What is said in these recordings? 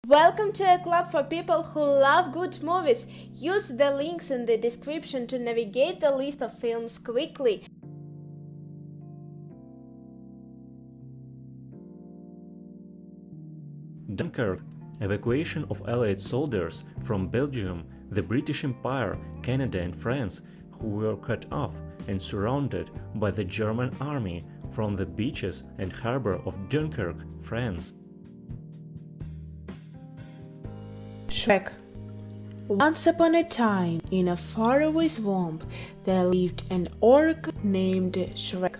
Welcome to a club for people who love good movies. Use the links in the description to navigate the list of films quickly. Dunkirk, evacuation of Allied soldiers from Belgium, the British Empire, Canada and France, who were cut off and surrounded by the German army from the beaches and harbor of Dunkirk, France. Shrek. Once upon a time, in a faraway swamp, there lived an orc named Shrek,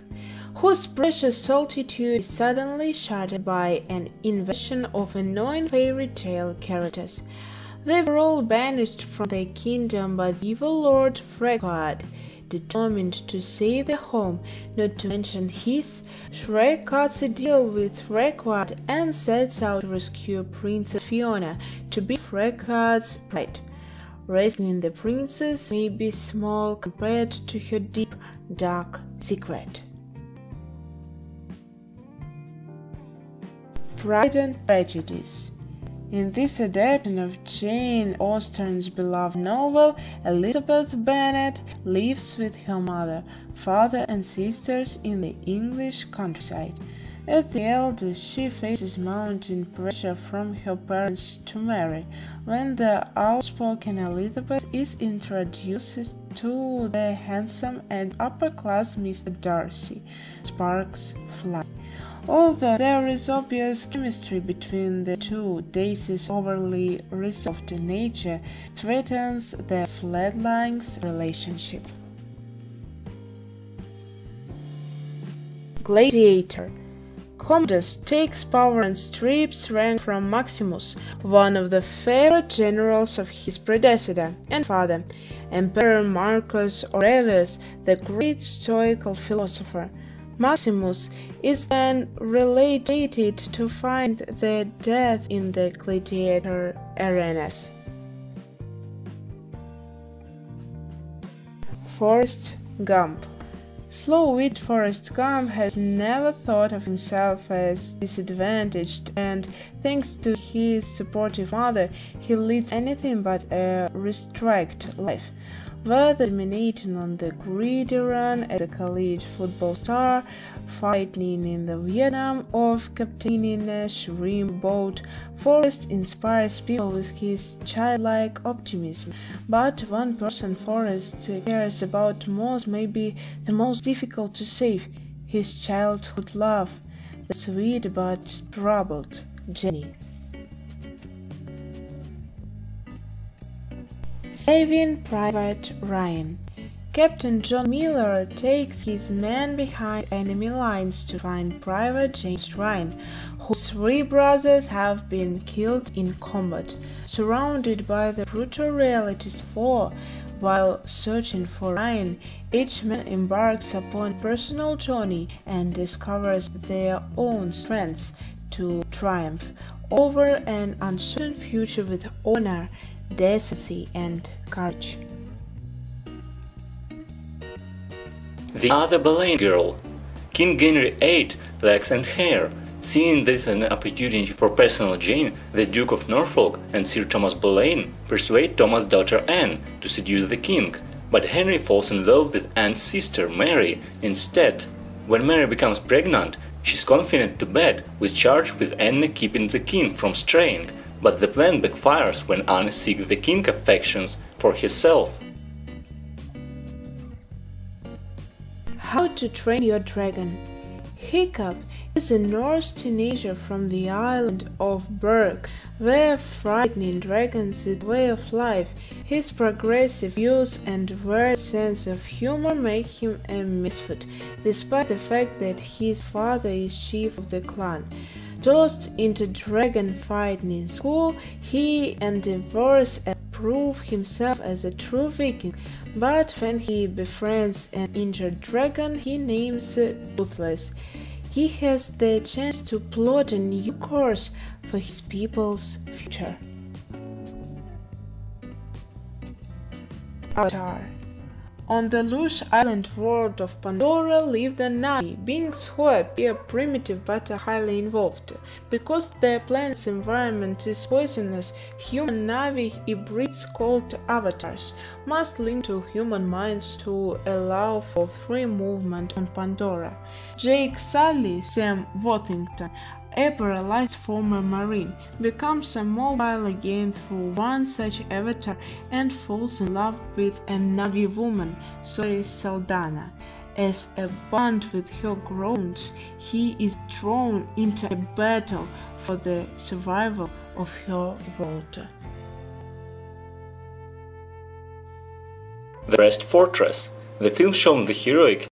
whose precious solitude is suddenly shattered by an invasion of annoying fairy tale characters. They were all banished from their kingdom by the evil Lord Frequad. Determined to save their home, not to mention his, Shrek cuts a deal with Frequad and sets out to rescue Princess Fiona to be Frequad's bride. Rescuing the princess may be small compared to her deep, dark secret. Pride and Prejudice. In this adaptation of Jane Austen's beloved novel, Elizabeth Bennet lives with her mother, father and sisters in the English countryside. As the eldest, she faces mounting pressure from her parents to marry. When the outspoken Elizabeth is introduced to the handsome and upper-class Mr. Darcy, sparks fly. Although there is obvious chemistry between the two, Daisy's overly reserved nature threatens the fledgling's relationship. Gladiator. Commodus takes power and strips rank from Maximus, one of the favorite generals of his predecessor and father, Emperor Marcus Aurelius, the great stoical philosopher. Maximus is then related to find their death in the gladiator arenas. Forrest Gump. Slow-witted Forrest Gump has never thought of himself as disadvantaged, and thanks to his supportive mother, he leads anything but a restricted life. Whether dominating on the gridiron as a college football star, fighting in the Vietnam, or captaining a shrimp boat, Forrest inspires people with his childlike optimism. But one person Forrest cares about most may be the most difficult to save: his childhood love, the sweet but troubled Jenny. Saving Private Ryan. Captain John Miller takes his men behind enemy lines to find Private James Ryan, whose three brothers have been killed in combat. Surrounded by the brutal realities of war, while searching for Ryan, each man embarks upon a personal journey and discovers their own strengths to triumph over an uncertain future with honor, decency and courage. The Other Boleyn Girl. King Henry VIII lacks an heir. Seeing this as an opportunity for personal gain, the Duke of Norfolk and Sir Thomas Boleyn persuade Thomas' daughter Anne to seduce the king, but Henry falls in love with Anne's sister Mary instead. When Mary becomes pregnant, she's confident to bed with charge with Anne keeping the king from straying, but the plan backfires when Anne seeks the king's affections for herself. How to Train Your Dragon. Hiccup is a Norse teenager from the island of Berg, where frightening dragons is a way of life. His progressive views and weird sense of humor make him a misfit, despite the fact that his father is chief of the clan. Tossed into dragon fighting in school, he endeavors to prove himself as a true Viking, but when he befriends an injured dragon he names Toothless, he has the chance to plot a new course for his people's future. Avatar. On the lush island world of Pandora live the Navi, beings who appear primitive but are highly involved. Because their planet's environment is poisonous, human Navi hybrids called avatars must link to human minds to allow for free movement on Pandora. Jake Sully, Sam Worthington, a paralyzed former Marine, becomes a mobile again through one such avatar and falls in love with a Navi woman, Zoe Saldana. As a bond with her groans, he is drawn into a battle for the survival of her world. The Rest Fortress. The film shows the heroic